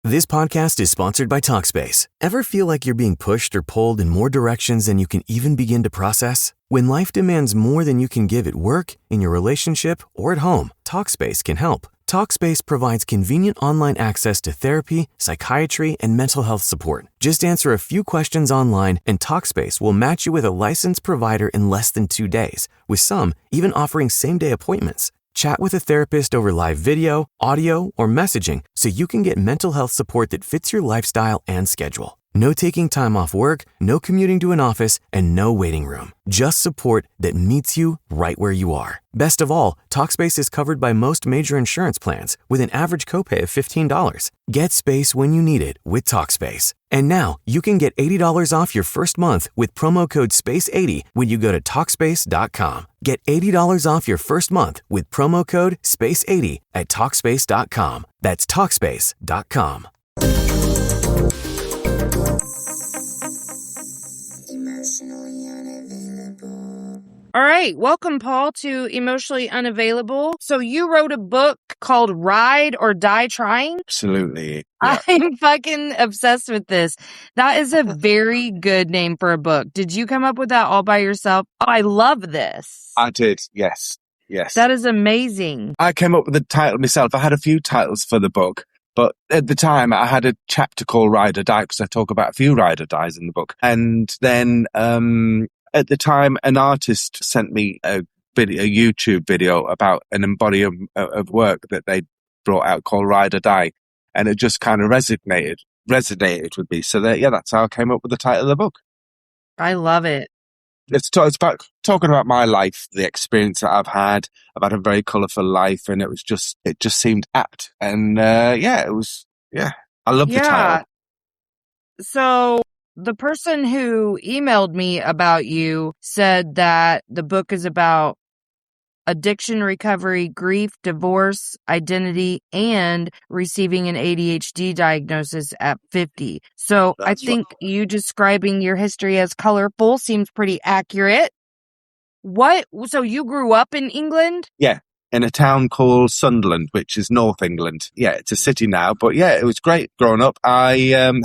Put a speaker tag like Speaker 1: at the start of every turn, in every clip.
Speaker 1: This podcast is sponsored by Talkspace. Ever feel like you're being pushed or pulled in more directions than you can even begin to process? When life demands more than you can give at work, in your relationship, or at home, Talkspace can help. Talkspace provides convenient online access to therapy, psychiatry, and mental health support. Just answer a few questions online and Talkspace will match you with a licensed provider in less than 2 days, with some even offering same-day appointments. Chat with a therapist over live video, audio, or messaging so you can get mental health support that fits your lifestyle and schedule. No taking time off work, no commuting to an office, and no waiting room. Just support that meets you right where you are. Best of all, Talkspace is covered by most major insurance plans with an average copay of $15. Get space when you need it with Talkspace. And now you can get $80 off your first month with promo code SPACE80 when you go to Talkspace.com. Get $80 off your first month with promo code SPACE80 at Talkspace.com. That's Talkspace.com.
Speaker 2: Emotionally unavailable.
Speaker 3: All right. Welcome, Paul, to Emotionally Unavailable. So you wrote a book called Ride or Die Trying?
Speaker 4: Absolutely. Yeah.
Speaker 3: I'm fucking obsessed with this. That is a very good name for a book. Did you come up with that all by yourself? Oh, I love this.
Speaker 4: I did, yes.
Speaker 3: That is amazing.
Speaker 4: I came up with the title myself. I had a few titles for the book, but at the time I had a chapter called Ride or Die because I talk about a few ride or dies in the book. And then at the time, an artist sent me a YouTube video about an embodiment of work that they brought out called Ride or Die. And it just kind of resonated with me. So that's how I came up with the title of the book.
Speaker 3: I love it.
Speaker 4: It's about talking about my life, the experience that I've had. I've had a very colourful life, and it just seemed apt. And I love the title.
Speaker 3: So the person who emailed me about you said that the book is about addiction recovery, grief, divorce, identity, and receiving an ADHD diagnosis at 50. So I think you describing your history as colorful seems pretty accurate. So you grew up in England?
Speaker 4: Yeah, in a town called Sunderland, which is North England. Yeah, it's a city now, but yeah, it was great growing up. I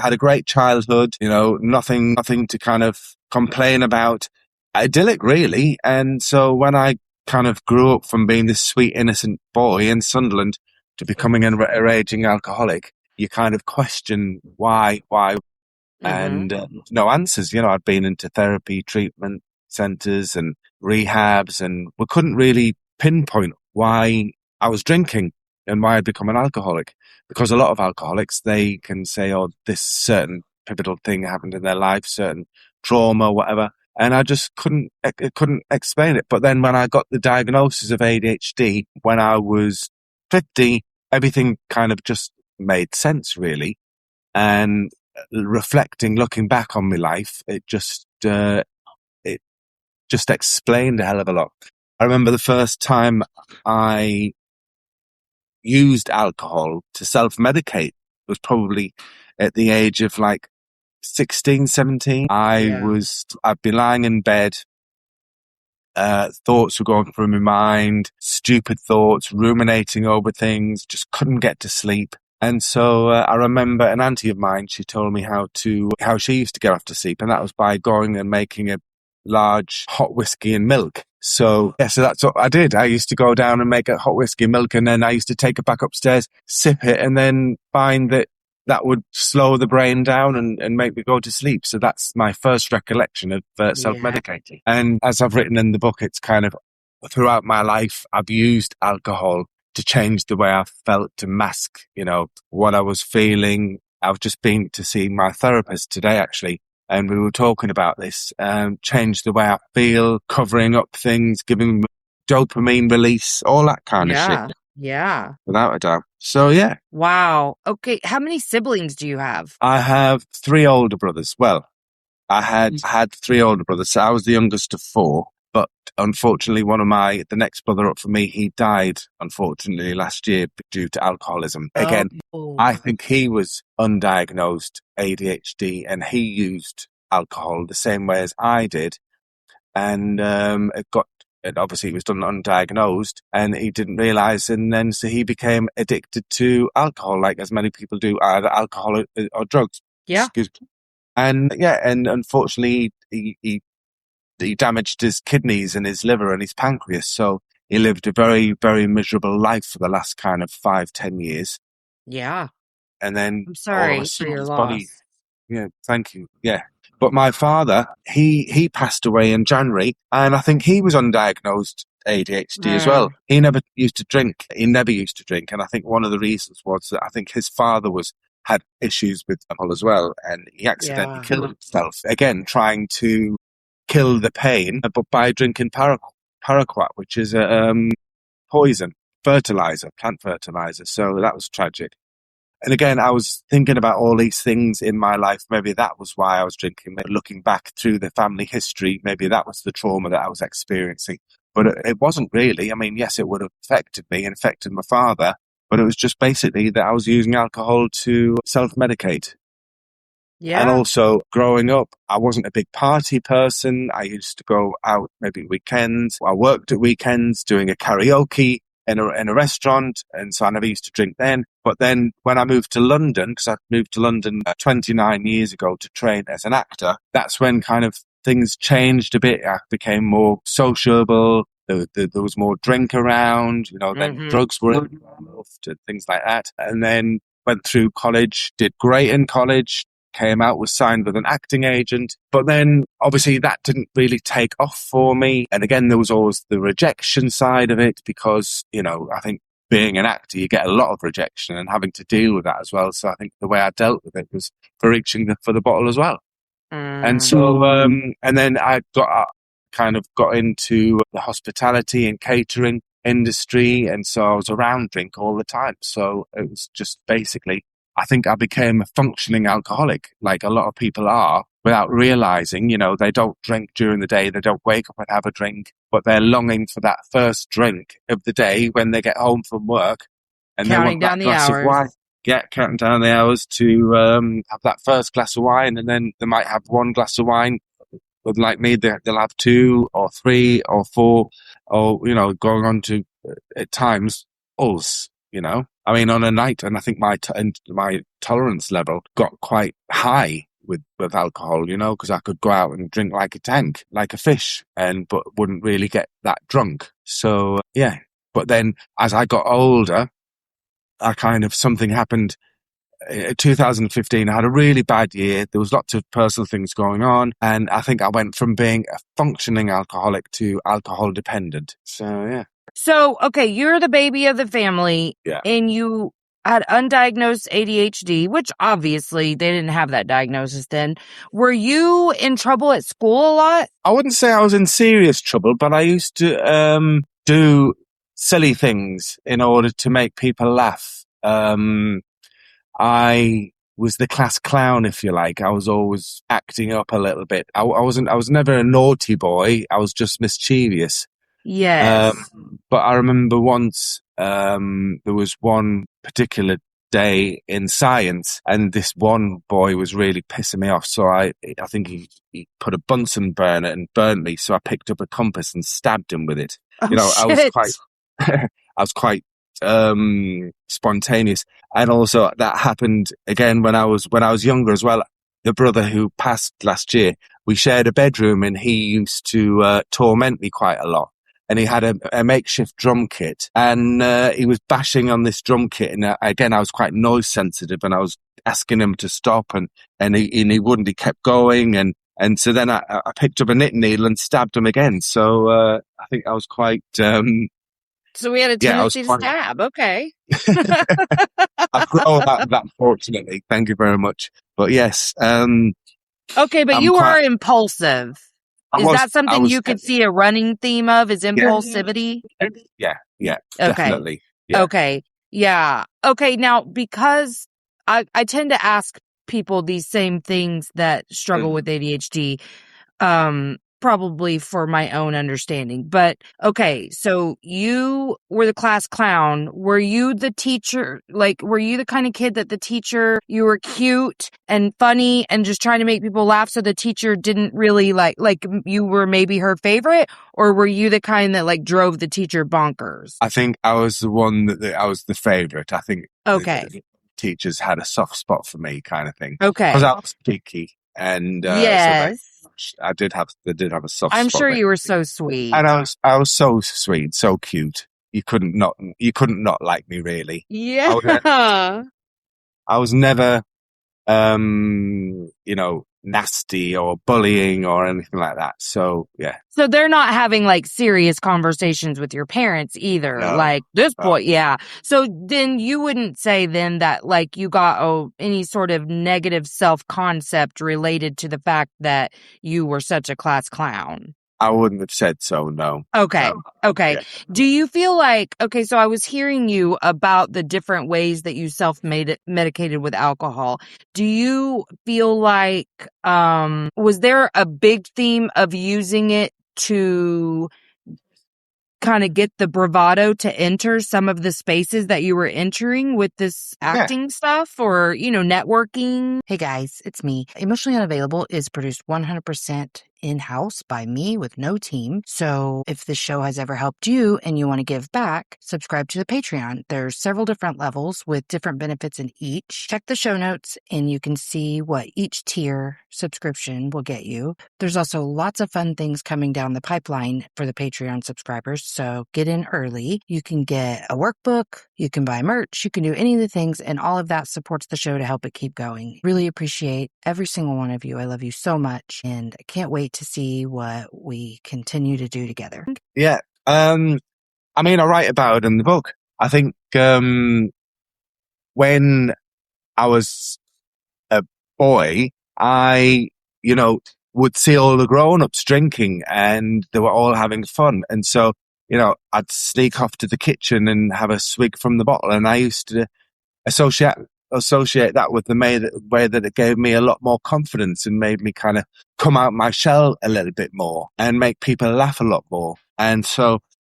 Speaker 4: had a great childhood, nothing to kind of complain about. Idyllic, really. And so when I kind of grew up from being this sweet, innocent boy in Sunderland to becoming a raging alcoholic, you kind of question why, and no answers. I'd been into therapy, treatment centres and rehabs, and we couldn't really pinpoint why I was drinking and why I'd become an alcoholic. Because a lot of alcoholics, they can say, oh, this certain pivotal thing happened in their life, certain trauma, whatever. And I just couldn't explain it. But then when I got the diagnosis of ADHD, when I was 50, everything kind of just made sense, really. And looking back on my life, it just explained a hell of a lot. I remember the first time I used alcohol to self-medicate was probably at the age of 16, 17. I'd be lying in bed. Thoughts were going through my mind, stupid thoughts, ruminating over things, just couldn't get to sleep. And so I remember an auntie of mine, she told me how she used to get off to sleep. And that was by going and making a large hot whiskey and milk. So that's what I did. I used to go down and make a hot whiskey and milk, and then I used to take it back upstairs, sip it, and then find that would slow the brain down and make me go to sleep. So that's my first recollection of self-medicating. And as I've written in the book, it's kind of throughout my life, I've used alcohol to change the way I felt, to mask, what I was feeling. I've just been to see my therapist today, actually, and we were talking about this, change the way I feel, covering up things, giving dopamine release, all that kind of shit.
Speaker 3: Yeah.
Speaker 4: Without a doubt. So, yeah.
Speaker 3: Wow. Okay. How many siblings do you have?
Speaker 4: I have 3 older brothers. Well, I had 3 older brothers. So I was the youngest of 4. But unfortunately, the next brother up from me, he died, unfortunately, last year due to alcoholism. Again, I think he was undiagnosed ADHD, and he used alcohol the same way as I did. And it got and obviously it was done undiagnosed, and he didn't realize. And then so he became addicted to alcohol, like as many people do, either alcohol or drugs.
Speaker 3: Yeah.
Speaker 4: Excuse me. And and unfortunately he damaged his kidneys and his liver and his pancreas. So he lived a very, very miserable life for the last kind of 5-10 years.
Speaker 3: Yeah.
Speaker 4: And then
Speaker 3: I'm
Speaker 4: all of a
Speaker 3: sorry for
Speaker 4: sudden
Speaker 3: your
Speaker 4: his
Speaker 3: loss.
Speaker 4: body. Yeah, thank you. Yeah. But my father, he passed away in January, and I think he was undiagnosed ADHD as well. He never used to drink. And I think one of the reasons was that I think his father had issues with alcohol as well, and he accidentally killed himself, again, trying to kill the pain, but by drinking paraquat, which is a poison, plant fertilizer. So that was tragic. And again, I was thinking about all these things in my life. Maybe that was why I was drinking. Looking back through the family history, maybe that was the trauma that I was experiencing. But it wasn't really. I mean, yes, it would have affected me and affected my father, but it was just basically that I was using alcohol to self-medicate.
Speaker 3: Yeah.
Speaker 4: And also, growing up, I wasn't a big party person. I used to go out maybe weekends. I worked at weekends doing a karaoke in a restaurant, and so I never used to drink then. But then when I moved to London, because I moved to London 29 years ago to train as an actor, that's when kind of things changed a bit. I became more sociable. There was more drink around, then drugs were involved and things like that. And then went through college, did great in college, came out, was signed with an acting agent. But then obviously that didn't really take off for me. And again, there was always the rejection side of it because, I think being an actor, you get a lot of rejection and having to deal with that as well. So I think the way I dealt with it was for reaching for the bottle as well. And so, and then I got into the hospitality and catering industry. And so I was around drink all the time. So it was just basically, I think I became a functioning alcoholic, like a lot of people are, without realizing, they don't drink during the day. They don't wake up and have a drink, but they're longing for that first drink of the day when they get home from work. And
Speaker 3: counting
Speaker 4: they want that glass of wine. Yeah, counting down the hours to have that first glass of wine. And then they might have one glass of wine. But like me, they'll have 2 or 3 or 4, or, going on to, at times, us, I mean, on a night, and I think my tolerance level got quite high with alcohol, because I could go out and drink like a tank, like a fish, but wouldn't really get that drunk. So, yeah. But then as I got older, something happened. In 2015, I had a really bad year. There was lots of personal things going on. And I think I went from being a functioning alcoholic to alcohol dependent. So, yeah.
Speaker 3: So, okay, you're the baby of the family, and you had undiagnosed ADHD, which obviously they didn't have that diagnosis then. Were you in trouble at school a lot?
Speaker 4: I wouldn't say I was in serious trouble, but I used to do silly things in order to make people laugh. I was the class clown, if you like. I was always acting up a little bit. I was never a naughty boy. I was just mischievous.
Speaker 3: Yes.
Speaker 4: But I remember once, there was one particular day in science, and this one boy was really pissing me off. So I think he put a Bunsen burner and burnt me. So I picked up a compass and stabbed him with it.
Speaker 3: Shit.
Speaker 4: I was quite spontaneous. And also that happened again when I was younger as well. The brother who passed last year, we shared a bedroom, and he used to torment me quite a lot. And he had a makeshift drum kit, and he was bashing on this drum kit. And again, I was quite noise sensitive, and I was asking him to stop, and he wouldn't. He kept going, and so then I picked up a knitting needle and stabbed him again. So I think I was quite.
Speaker 3: So we had a tendency to stab. Okay.
Speaker 4: I've grown out of that, fortunately. Thank you very much. But yes.
Speaker 3: Okay, but you are impulsive. Is that something you could see a running theme of? Is impulsivity?
Speaker 4: Yeah,
Speaker 3: okay.
Speaker 4: Definitely. Yeah.
Speaker 3: Okay. Yeah. Okay. Now, because I tend to ask people these same things that struggle with ADHD. probably for my own understanding. But okay, so you were the class clown. Were you the teacher? Like, were you the kind of kid that the teacher, you were cute and funny and just trying to make people laugh so the teacher didn't really like you were maybe her favorite? Or were you the kind that like drove the teacher bonkers?
Speaker 4: I think I was the one I was the favorite. I think
Speaker 3: Okay.
Speaker 4: the teachers had a soft spot for me, kind of thing.
Speaker 3: Okay.
Speaker 4: Because I was geeky, and
Speaker 3: Yes.
Speaker 4: they did have a soft
Speaker 3: I'm
Speaker 4: spot.
Speaker 3: sure
Speaker 4: there.
Speaker 3: you were so sweet.
Speaker 4: And I was so sweet, so cute. You couldn't not like me, really.
Speaker 3: Yeah.
Speaker 4: I was never, nasty or bullying or anything like that. So, yeah.
Speaker 3: So they're not having like serious conversations with your parents either.
Speaker 4: No.
Speaker 3: Like this boy, yeah. So then you wouldn't say then that like you got any sort of negative self-concept related to the fact that you were such a class clown.
Speaker 4: I wouldn't have said so, no.
Speaker 3: Okay.
Speaker 4: No.
Speaker 3: Okay.
Speaker 4: Yeah.
Speaker 3: Do you feel like, okay, so I was hearing you about the different ways that you self-medicated with alcohol. Do you feel like, was there a big theme of using it to kind of get the bravado to enter some of the spaces that you were entering with this acting stuff or, networking? Hey guys, it's me. Emotionally Unavailable is produced 100% in-house by me with no team. So if this show has ever helped you and you want to give back, subscribe to the Patreon. There's several different levels with different benefits in each. Check the show notes and you can see what each tier subscription will get you. There's also lots of fun things coming down the pipeline for the Patreon subscribers. So get in early. You can get a workbook, you can buy merch, you can do any of the things, and all of that supports the show to help it keep going. Really appreciate every single one of you. I love you so much, and I can't wait to see what we continue to do together.
Speaker 4: Yeah. I write about it in the book. I think when I was a boy, I, would see all the grown-ups drinking and they were all having fun. And so, I'd sneak off to the kitchen and have a swig from the bottle. And I used to associate that with the way that it gave me a lot more confidence and made me kind of come out my shell a little bit more and make people laugh a lot more. And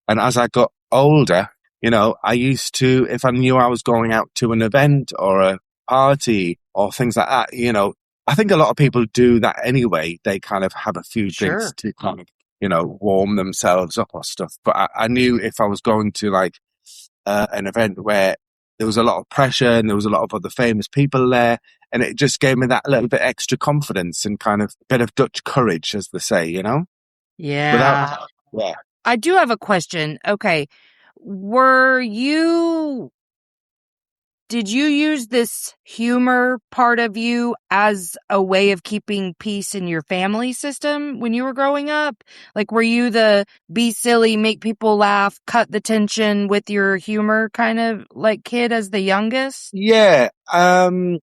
Speaker 4: as I got older, I used to, if I knew I was going out to an event or a party or things like that, I think a lot of people do that anyway. They kind of have a few drinks to kind of, warm themselves up or stuff. But I knew if I was going to like an event where there was a lot of pressure and there was a lot of other famous people there, and it just gave me that little bit extra confidence and kind of a bit of Dutch courage, as they say,
Speaker 3: Yeah.
Speaker 4: Yeah.
Speaker 3: I do have a question. Okay. Did you use this humor part of you as a way of keeping peace in your family system when you were growing up? Like, were you the be silly, make people laugh, cut the tension with your humor kind of like kid as the youngest?
Speaker 4: Yeah. I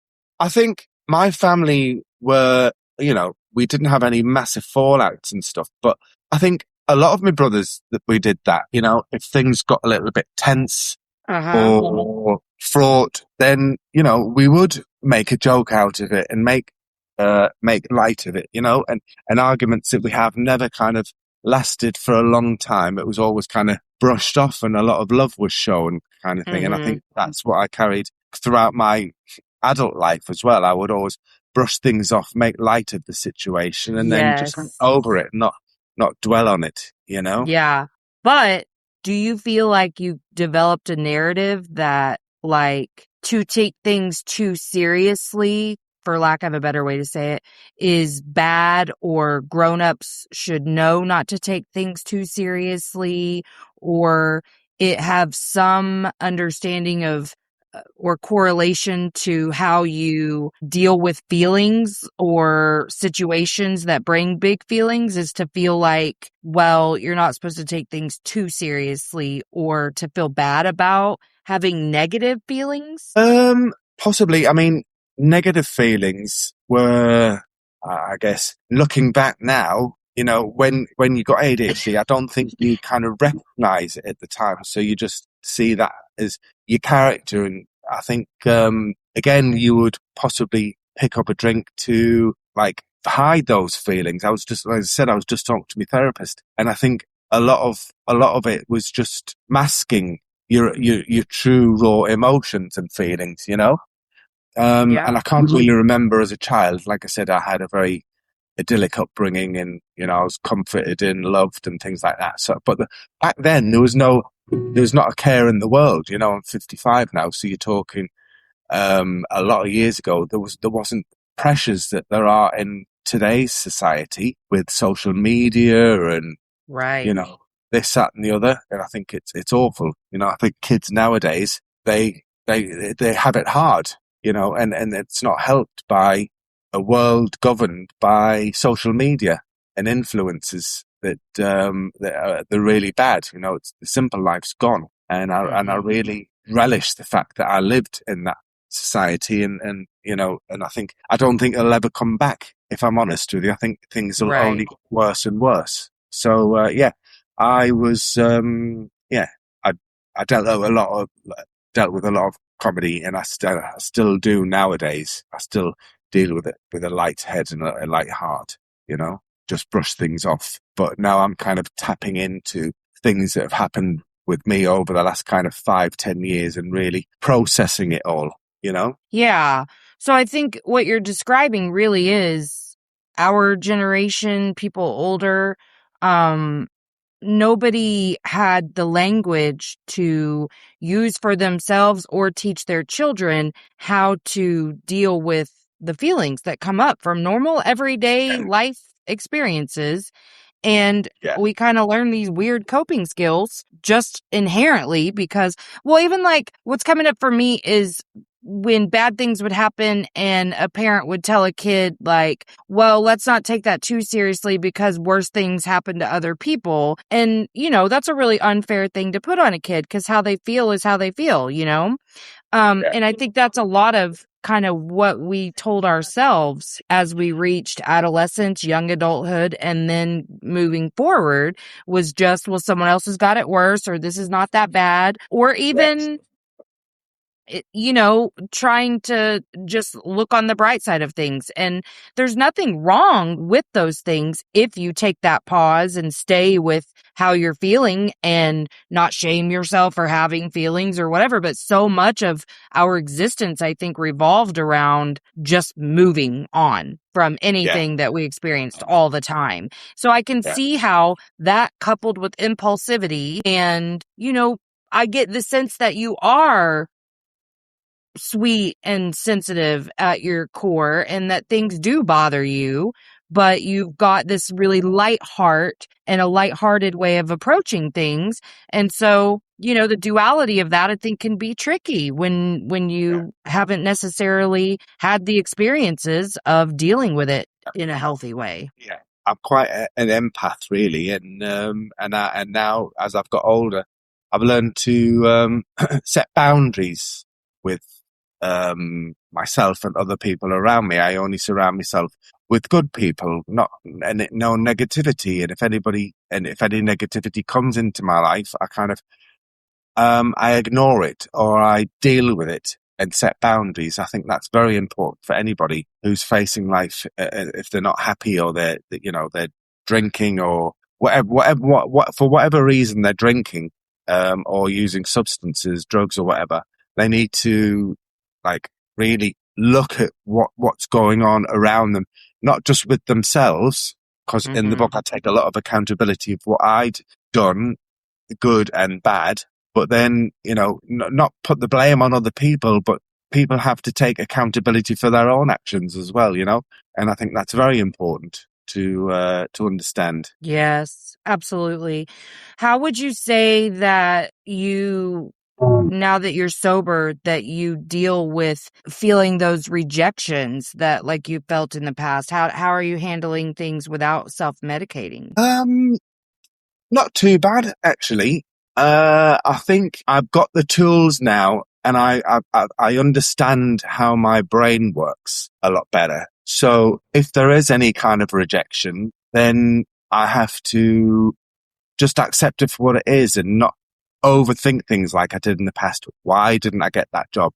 Speaker 4: think my family were, we didn't have any massive fallouts and stuff, but I think a lot of my brothers that we did that, if things got a little bit tense or fraught, then, we would make a joke out of it and make light of it, and arguments that we have never kind of lasted for a long time. It was always kind of brushed off and a lot of love was shown kind of thing.
Speaker 3: Mm-hmm.
Speaker 4: And I think that's what I carried throughout my adult life as well. I would always brush things off, make light of the situation and then just get over it, not dwell on it,
Speaker 3: Yeah. But do you feel like you developed a narrative that like to take things too seriously, for lack of a better way to say it, is bad, or grown-ups should know not to take things too seriously, or it have some understanding of or correlation to how you deal with feelings or situations that bring big feelings, is to feel like, well, you're not supposed to take things too seriously or to feel bad about having negative feelings?
Speaker 4: Possibly. I mean, negative feelings were, I guess, looking back now, when you got ADHD, I don't think you kind of recognize it at the time. So you just see that as your character. And I think, again, you would possibly pick up a drink to like hide those feelings. I was just, like I said, I was just talking to my therapist, and I think a lot of it was just masking your true raw emotions and feelings, you know? And I can't really remember as a child. Like I said, I had a very idyllic upbringing, and, you know, I was comforted and loved and things like that. So, but back then there was not a care in the world. You know, I'm 55 now, so you're talking a lot of years ago. There wasn't pressures that there are in today's society with social media and,
Speaker 3: Right.
Speaker 4: you know, this, that, and the other. And I think it's awful. You know, I think kids nowadays they have it hard. You know, and it's not helped by a world governed by social media and influences that they're really bad. You know, it's the simple life's gone, and I really relish the fact that I lived in that society, and you know, and I don't think it'll ever come back. If I'm honest with you, I think things will only get worse and worse. So I was I dealt with a lot of comedy, and I still do nowadays. I still deal with it with a light head and a light heart, you know, just brush things off. But now I'm kind of tapping into things that have happened with me over the last kind of 5-10 years and really processing it all, you know?
Speaker 3: Yeah. So I think what you're describing really is our generation, people older, nobody had the language to use for themselves or teach their children how to deal with the feelings that come up from normal everyday life experiences. And we kind of learn these weird coping skills just inherently because, well, even like what's coming up for me is when bad things would happen and a parent would tell a kid like, well, let's not take that too seriously because worse things happen to other people. And, you know, that's a really unfair thing to put on a kid because how they feel is how they feel, you know? And I think that's a lot of kind of what we told ourselves as we reached adolescence, young adulthood, and then moving forward was just, well, someone else has got it worse, or this is not that bad, or even you know, trying to just look on the bright side of things. And there's nothing wrong with those things if you take that pause and stay with how you're feeling and not shame yourself for having feelings or whatever. But so much of our existence, I think, revolved around just moving on from anything that we experienced all the time. So I can see how that coupled with impulsivity and, you know, I get the sense that you are sweet and sensitive at your core and that things do bother you, but you've got this really light heart and a lighthearted way of approaching things. And so, you know, the duality of that I think can be tricky when you haven't necessarily had the experiences of dealing with it in a healthy way.
Speaker 4: Yeah. I'm quite an empath really, and now as I've got older, I've learned to set boundaries with myself and other people around me. I only surround myself with good people, no negativity. And if any negativity comes into my life, I kind of I ignore it or I deal with it and set boundaries. I think that's very important for anybody who's facing life. If they're not happy or they're drinking or for whatever reason they're drinking or using substances, drugs or whatever, they need to like really look at what's going on around them, not just with themselves, because in the book I take a lot of accountability of what I'd done, good and bad, but then, you know, not put the blame on other people, but people have to take accountability for their own actions as well, you know? And I think that's very important to understand.
Speaker 3: Yes, absolutely. How would you say that you, now that you're sober, that you deal with feeling those rejections that like you felt in the past? How are you handling things without self-medicating?
Speaker 4: Not too bad, actually. I think I've got the tools now, and I understand how my brain works a lot better. So if there is any kind of rejection, then I have to just accept it for what it is and not overthink things like I did in the past. Why didn't I get that job?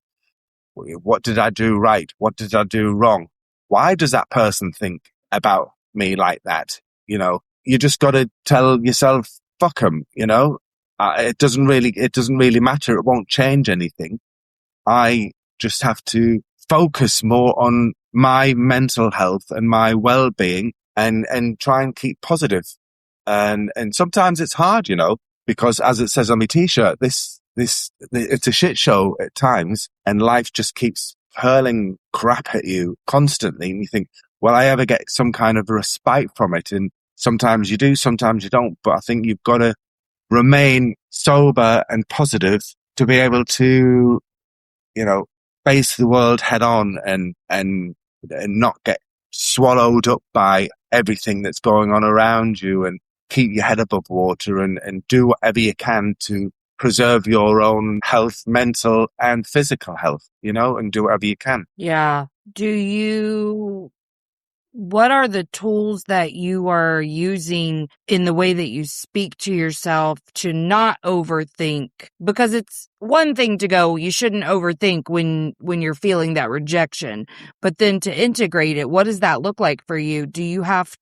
Speaker 4: What did I do right? What did I do wrong? Why does that person think about me like that. You know, you just got to tell yourself, fuck 'em, you know. It doesn't really matter. It won't change anything. I just have to focus more on my mental health and my well-being and try and keep positive. And sometimes it's hard, you know, because as it says on my t-shirt, this it's a shit show at times, and life just keeps hurling crap at you constantly. And you think, will I ever get some kind of respite from it? And sometimes you do, sometimes you don't. But I think you've got to remain sober and positive to be able to, you know, face the world head on and not get swallowed up by everything that's going on around you, and keep your head above water and do whatever you can to preserve your own health, mental and physical health, you know, and do whatever you can.
Speaker 3: Yeah. What are the tools that you are using in the way that you speak to yourself to not overthink? Because it's one thing to go, you shouldn't overthink when you're feeling that rejection, but then to integrate it, what does that look like for you? Do you have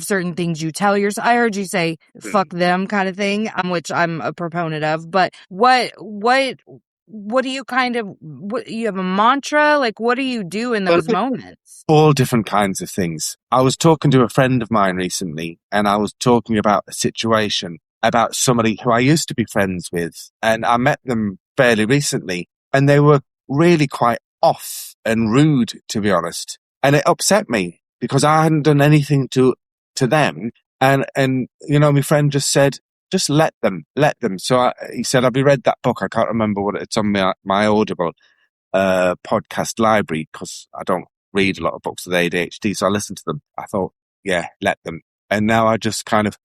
Speaker 3: certain things you tell yourself? I heard you say fuck them kind of thing, which I'm a proponent of, but what do you you have a mantra? Like, what do you do in those moments?
Speaker 4: All different kinds of things. I was talking to a friend of mine recently, and I was talking about a situation about somebody who I used to be friends with, and I met them fairly recently, and they were really quite off and rude, to be honest. And it upset me because I hadn't done anything to them. And, you know, my friend just said, just let them. So he said, have you read that book? I can't remember what it's on my Audible podcast library, because I don't read a lot of books with ADHD, so I listened to them. I thought, yeah, let them. And now I just kind of,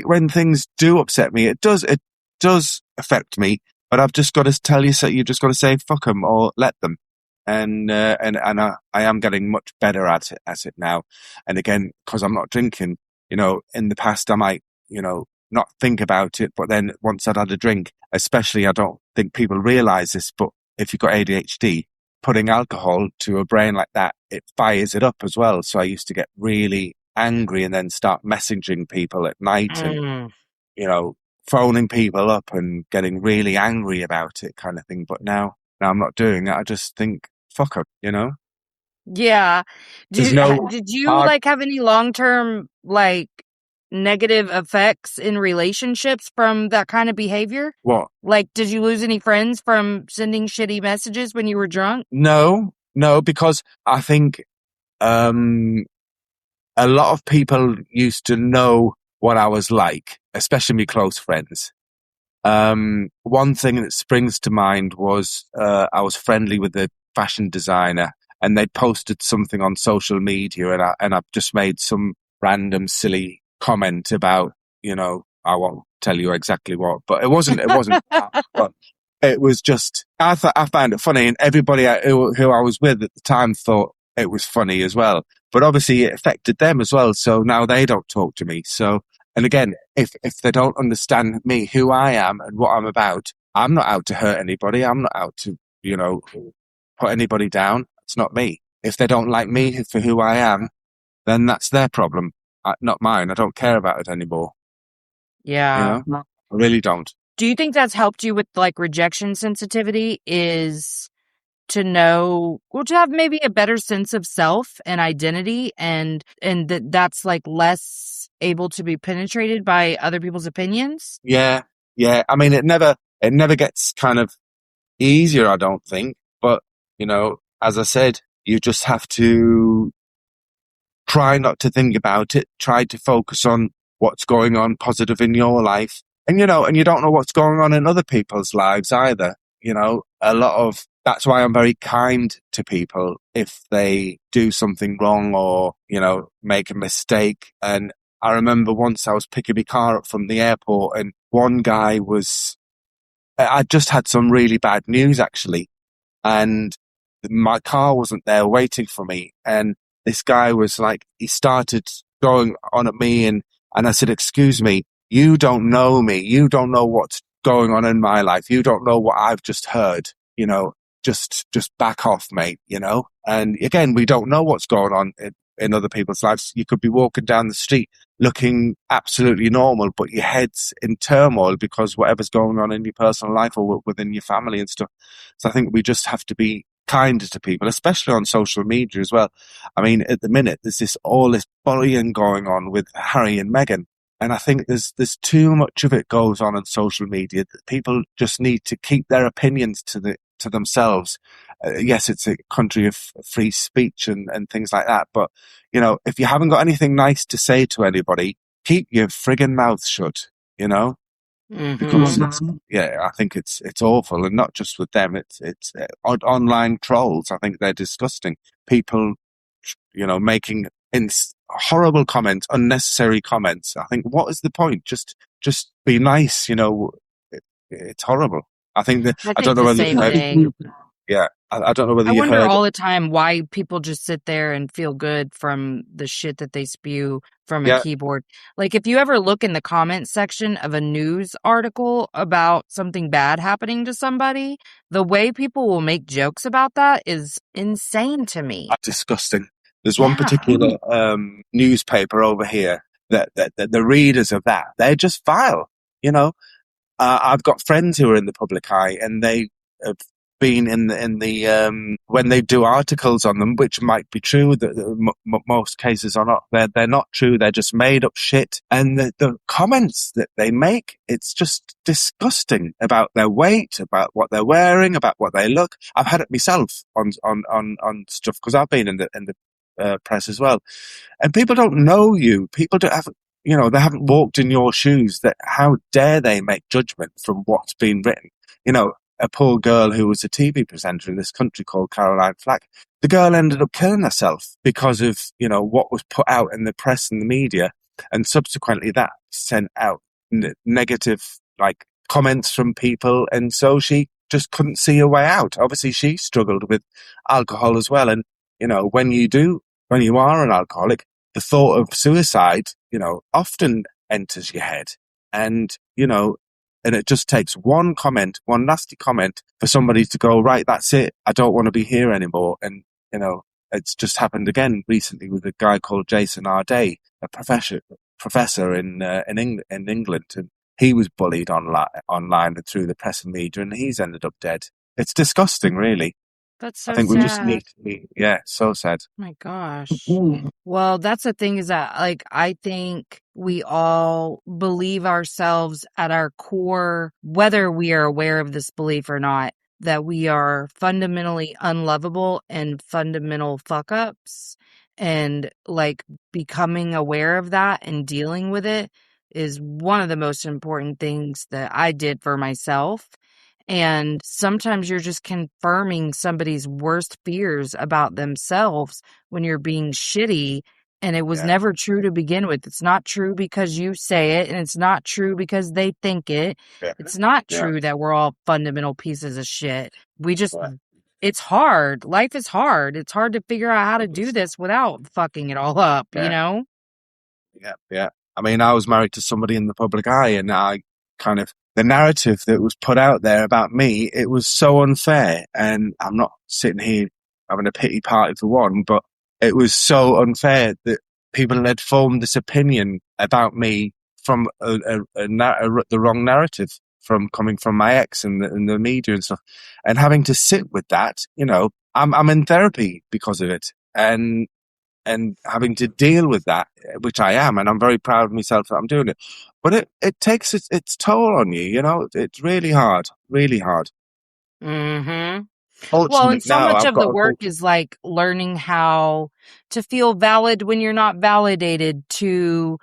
Speaker 4: when things do upset me, it does affect me, but I've just got to tell you, so you've just got to say fuck them or let them. And I am getting much better at it now. And again, because I'm not drinking, you know, in the past I might, you know, not think about it, but then once I'd had a drink, especially, I don't think people realize this, but if you've got ADHD, putting alcohol to a brain like that, it fires it up as well. So I used to get really angry and then start messaging people at night and, you know, phoning people up and getting really angry about it kind of thing. But now I'm not doing it. I just think, fuck up, you know?
Speaker 3: Yeah. Did you have any long-term, like, negative effects in relationships from that kind of behavior?
Speaker 4: What?
Speaker 3: Like, did you lose any friends from sending shitty messages when you were drunk?
Speaker 4: No, because I think a lot of people used to know what I was like, especially my close friends. One thing that springs to mind was I was friendly with a fashion designer, and they posted something on social media, and I've just made some random silly comment about, you know, I won't tell you exactly what, but it wasn't but it was just, I found it funny, and everybody who I was with at the time thought it was funny as well. But obviously it affected them as well, so now they don't talk to me. So, and again, if they don't understand me, who I am and what I'm about, I'm not out to hurt anybody. I'm not out to, you know, put anybody down. It's not me. If they don't like me for who I am, then that's their problem, not mine. I don't care about it anymore.
Speaker 3: Yeah.
Speaker 4: You know? I really don't.
Speaker 3: Do you think that's helped you with, like, rejection sensitivity, is to know, or to have maybe a better sense of self and identity, and that's like less able to be penetrated by other people's opinions?
Speaker 4: Yeah. I mean, it never gets kind of easier, I don't think. But, you know, as I said, you just have to try not to think about it. Try to focus on what's going on positive in your life. And, you know, and you don't know what's going on in other people's lives either. You know, that's why I'm very kind to people if they do something wrong or, you know, make a mistake. And I remember once I was picking my car up from the airport, and one guy I just had some really bad news actually. And my car wasn't there waiting for me. And this guy was like, he started going on at me, and I said, excuse me, you don't know me. You don't know what's going on in my life. You don't know what I've just heard. You know, just back off, mate, you know? And again, we don't know what's going on in other people's lives. You could be walking down the street looking absolutely normal, but your head's in turmoil because whatever's going on in your personal life or within your family and stuff. So I think we just have to be kinder to people, especially on social media as well. I mean, at the minute, there's all this bullying going on with Harry and Meghan. And I think there's too much of it goes on social media that people just need to keep their opinions to themselves. Yes, it's a country of free speech and things like that. But, you know, if you haven't got anything nice to say to anybody, keep your friggin' mouth shut, you know? Because I think it's awful, and not just with them. It's online trolls. I think they're disgusting. People, you know, making horrible comments, unnecessary comments. I think, what is the point? Just be nice. You know, it's horrible. I think that
Speaker 3: I
Speaker 4: I don't
Speaker 3: think
Speaker 4: know
Speaker 3: the
Speaker 4: whether
Speaker 3: same thing.
Speaker 4: yeah, I don't know whether
Speaker 3: I
Speaker 4: you
Speaker 3: wonder
Speaker 4: heard.
Speaker 3: all the time why people just sit there and feel good from the shit that they spew from a
Speaker 4: Yeah,
Speaker 3: keyboard. Like, if you ever look in the comment section of a news article about something bad happening to somebody, the way people will make jokes about that is insane to me.
Speaker 4: disgusting. There's one
Speaker 3: Yeah.
Speaker 4: particular newspaper over here that the readers of that, they're just vile. You know, I've got friends who are in the public eye, and they have been in the when they do articles on them, which might be true, that most cases are not. They're not true. They're just made up shit. And the comments that they make, it's just disgusting about their weight, about what they're wearing, about what they look. I've had it myself on stuff, because I've been in the press as well. And people don't know you. People don't have, you know, they haven't walked in your shoes. That how dare they make judgment from what's been written? You know, a poor girl who was a TV presenter in this country called Caroline Flack. The girl ended up killing herself because of, you know, what was put out in the press and the media, and subsequently that sent out negative, like, comments from people, and so she just couldn't see her way out. Obviously, she struggled with alcohol as well, and you know, when you are an alcoholic, the thought of suicide, you know, often enters your head. And, you know, and it just takes one comment, one nasty comment, for somebody to go, right, that's it. I don't want to be here anymore. And, you know, it's just happened again recently with a guy called Jason Arday, a professor in England. And he was bullied online and through the press and media, and he's ended up dead. It's disgusting, really.
Speaker 3: That's so
Speaker 4: I think
Speaker 3: sad.
Speaker 4: we just need to be, so sad.
Speaker 3: My gosh. Well, that's the thing, is that, like, I think we all believe ourselves at our core, whether we are aware of this belief or not, that we are fundamentally unlovable and fundamental fuck ups. And, like, becoming aware of that and dealing with it is one of the most important things that I did for myself. And sometimes you're just confirming somebody's worst fears about themselves when you're being shitty. And it was never true to begin with. It's not true because you say it, and it's not true because they think it.
Speaker 4: Yeah.
Speaker 3: It's not true that we're all fundamental pieces of shit. We just, it's hard. Life is hard. It's hard to figure out how to do this without fucking it all up, you know?
Speaker 4: Yeah. I mean, I was married to somebody in the public eye, and I kind of, the narrative that was put out there about me, it was so unfair. And I'm not sitting here having a pity party for one, but it was so unfair that people had formed this opinion about me from the wrong narrative, from coming from my ex and the media and stuff, and having to sit with that. You know, I'm in therapy because of it, and having to deal with that, which I am, and I'm very proud of myself that I'm doing it. But it takes its toll on you, you know. It's really hard, really hard.
Speaker 3: Mm-hmm.
Speaker 4: Fortunately,
Speaker 3: Well, and so
Speaker 4: now
Speaker 3: much
Speaker 4: I've
Speaker 3: of the
Speaker 4: got
Speaker 3: work is like learning how to feel valid when you're not validated, to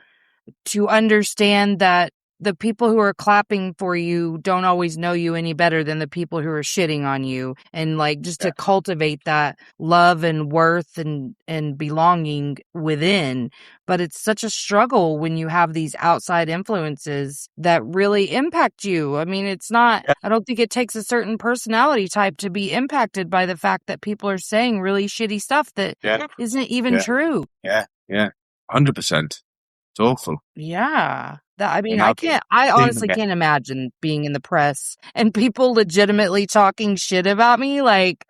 Speaker 3: understand that the people who are clapping for you don't always know you any better than the people who are shitting on you, and like just to cultivate that love and worth and belonging within. But it's such a struggle when you have these outside influences that really impact you. I mean, it's not, I don't think it takes a certain personality type to be impacted by the fact that people are saying really shitty stuff that isn't even true.
Speaker 4: Yeah, 100%. It's awful.
Speaker 3: Yeah. I mean,
Speaker 4: And I've
Speaker 3: I
Speaker 4: seen
Speaker 3: honestly
Speaker 4: them.
Speaker 3: can't imagine being in the press and people legitimately talking shit about me. Like,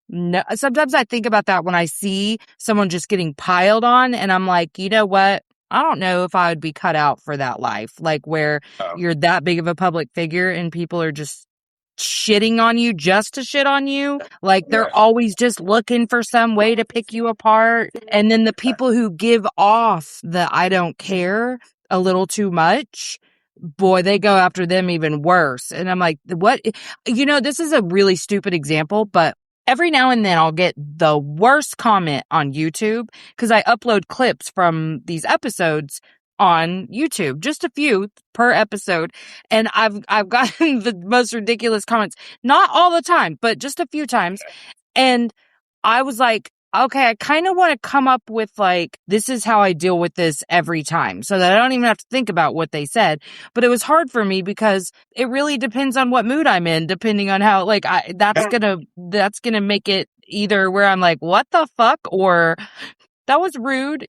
Speaker 3: no, sometimes I think about that when I see someone just getting piled on, and I'm like, you know what? I don't know if I would be cut out for that life, like where
Speaker 4: Oh,
Speaker 3: you're that big of a public figure and people are just shitting on you just to shit on you. Like
Speaker 4: yeah.
Speaker 3: they're always just looking for some way to pick you apart. And then the people who give off the I don't care a little too much, boy, they go after them even worse. And I'm like, what? This is a really stupid example, but every now and then I'll get the worst comment on YouTube because I upload clips from these episodes on YouTube, just a few per episode. And I've gotten the most ridiculous comments, not all the time, but just a few times. And I was like, okay, I kind of want to come up with like, this is how I deal with this every time so that I don't even have to think about what they said. But it was hard for me because it really depends on what mood I'm in, depending on how, like, that's gonna make it either where I'm like, what the fuck? Or that was rude.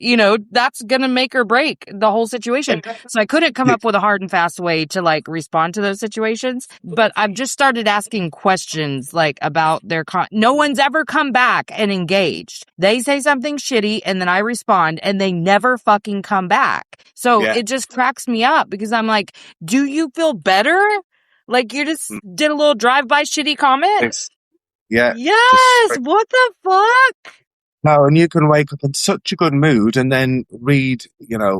Speaker 3: That's going to make or break the whole situation. So I couldn't come up with a hard and fast way to like respond to those situations, but I've just started asking questions like about their no one's ever come back and engaged. They say something shitty and then I respond and they never fucking come back. So
Speaker 4: Yeah.
Speaker 3: it just cracks me up because I'm like, do you feel better? Like you just did a little drive-by shitty comment?
Speaker 4: It's, yeah.
Speaker 3: Yes. What the fuck?
Speaker 4: No, and you can wake up in such a good mood and then read,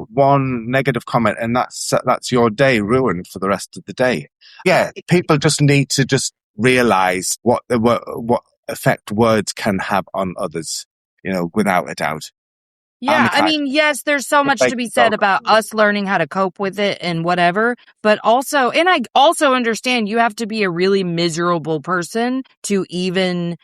Speaker 4: one negative comment, and that's your day ruined for the rest of the day. Yeah, people just need to just realize what effect words can have on others, without a doubt.
Speaker 3: Yeah, I mean, yes, there's so much to be said about us learning how to cope with it and whatever, but also, and I also understand you have to be a really miserable person to even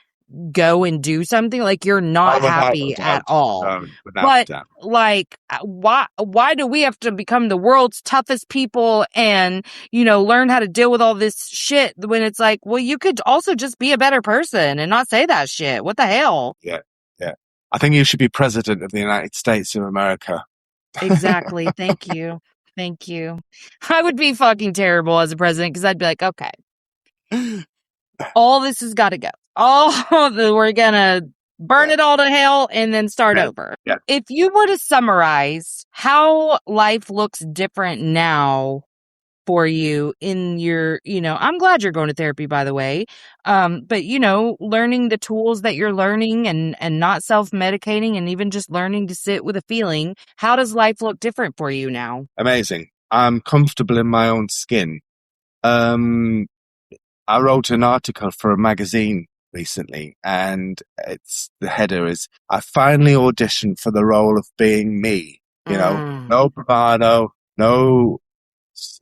Speaker 3: go and do something like you're not happy at all. But like, why do we have to become the world's toughest people and, learn how to deal with all this shit when it's like, well, you could also just be a better person and not say that shit. What the hell?
Speaker 4: Yeah. Yeah. I think you should be president of the United States of America.
Speaker 3: Exactly. Thank you. Thank you. I would be fucking terrible as a president because I'd be like, okay, all this has got to go. We're going to burn it all to hell and then start over.
Speaker 4: Yeah.
Speaker 3: If you were to summarize how life looks different now for you in your, I'm glad you're going to therapy, by the way. But learning the tools that you're learning and not self-medicating and even just learning to sit with a feeling, how does life look different for you now?
Speaker 4: Amazing. I'm comfortable in my own skin. I wrote an article for a magazine recently, and the header is, I finally auditioned for the role of being me. No bravado, no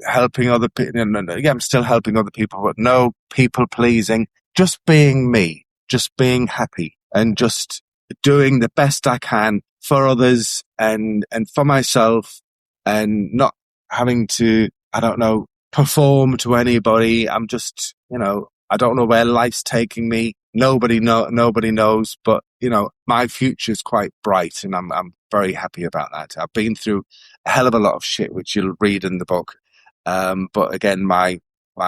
Speaker 4: helping other people. Yeah, I'm still helping other people, but no people pleasing. Just being me, just being happy, and just doing the best I can for others and for myself, and not having to, perform to anybody. I'm just, I don't know where life's taking me. Nobody knows, but my future's quite bright, and I'm very happy about that. I've been through a hell of a lot of shit, which you'll read in the book. But again, my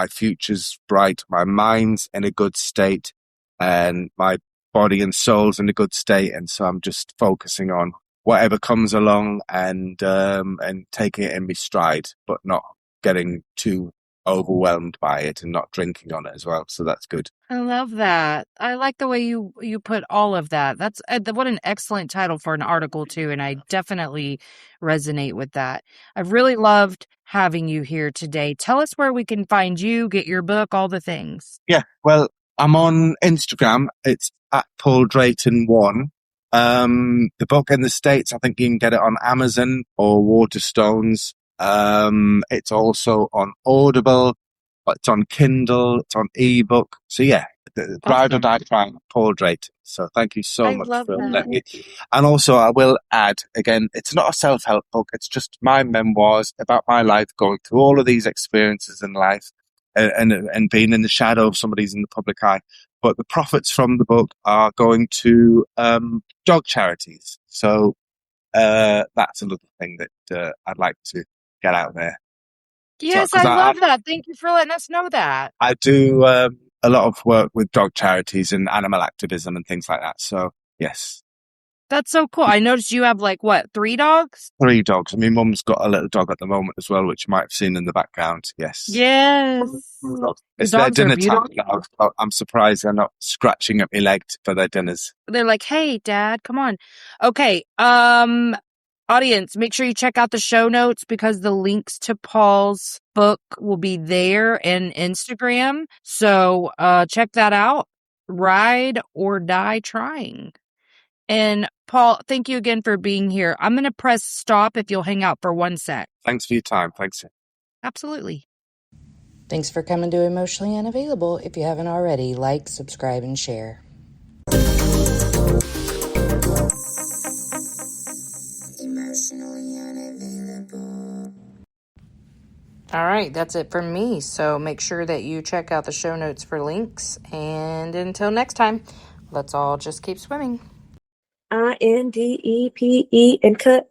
Speaker 4: future's bright. My mind's in a good state, and my body and soul's in a good state. And so I'm just focusing on whatever comes along and taking it in my stride, but not getting too overwhelmed by it and not drinking on it as well. So that's good.
Speaker 3: I love that. I like the way you put all of that. That's what an excellent title for an article too. And I definitely resonate with that. I've really loved having you here today. Tell us where we can find you, get your book, all the things.
Speaker 4: Yeah. Well, I'm on Instagram. It's at Paul Drayton 1. The book in the States, I think you can get it on Amazon or Waterstones. It's also on Audible, it's on Kindle, it's on ebook. So yeah, the Bride or Die Trying, Paul Drayton. So thank you so much for letting me. And also I will add, again, it's not a self-help book. It's just my memoirs about my life, going through all of these experiences in life and being in the shadow of somebody's in the public eye. But the profits from the book are going to dog charities. So that's another thing that I'd like to get out there.
Speaker 3: Yes,
Speaker 4: because
Speaker 3: I love that. Thank you for letting us know that.
Speaker 4: I do a lot of work with dog charities and animal activism and things like that. So yes.
Speaker 3: That's so cool. I noticed you have like what, 3 dogs?
Speaker 4: 3 dogs. And my mum's got a little dog at the moment as well, which you might have seen in the background. Yes.
Speaker 3: Yes.
Speaker 4: It's their
Speaker 3: dogs are
Speaker 4: dinner time
Speaker 3: beautiful.
Speaker 4: now. I'm surprised they're not scratching at my leg for their dinners.
Speaker 3: They're like, "Hey, Dad, come on." Okay. Audience, make sure you check out the show notes because the links to Paul's book will be there and Instagram. So check that out. Ride or Die Trying. And Paul, thank you again for being here. I'm going to press stop if you'll hang out for 1 sec.
Speaker 4: Thanks for your time. Thanks.
Speaker 3: Absolutely.
Speaker 5: Thanks for coming to Emotionally Unavailable. If you haven't already, like, subscribe, and share.
Speaker 2: Emotionally unavailable.
Speaker 5: All right, that's it from me. So make sure that you check out the show notes for links. And until next time, let's all just keep swimming.
Speaker 6: INDEPE and cut.